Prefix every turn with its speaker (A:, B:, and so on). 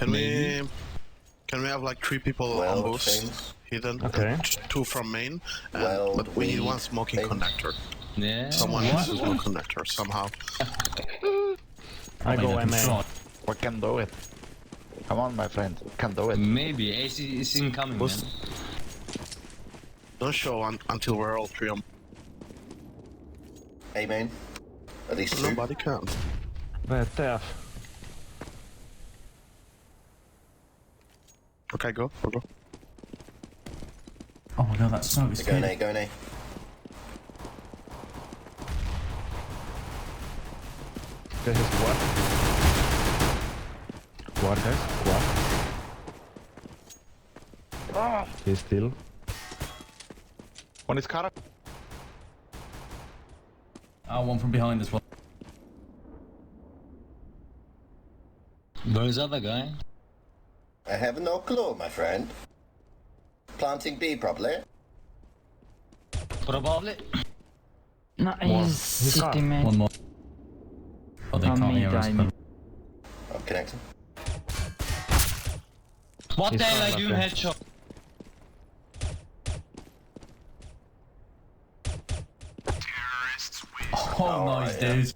A: Maybe.
B: Can we have like 3 people
C: Well,
B: on boost
C: things.
B: hidden?
D: Okay.
B: And 2 from main. And,
C: Well,
B: but we need
C: we
B: 1 smoking
C: think-
B: connector.
A: Yeah.
B: Someone needs to smoke connector somehow.
D: I go MA.
E: We can do it. Come on, my friend. We can do it.
A: Maybe AC is incoming, man.
B: Boost. Don't show until we're all 3 on.
C: Hey, main. At least 2.
B: Nobody can.
D: VTF.
B: Okay, go. Go.
F: Oh my god, that's so
C: Go
F: scary.
C: in A, go in A.
D: This is what? What guys? What? He's still.
E: One is car.
F: One from behind as well.
A: Where's the other guy?
C: I have no clue, my friend. Planting B, probably.
A: Probably.
G: No,
D: More.
G: he's city, man.
F: One more. Oh, they can't hear us. But...
C: I'm connecting.
A: What
D: He's
A: the hell
D: fine,
A: I do
D: okay.
A: headshot?
F: Oh, nice, dude.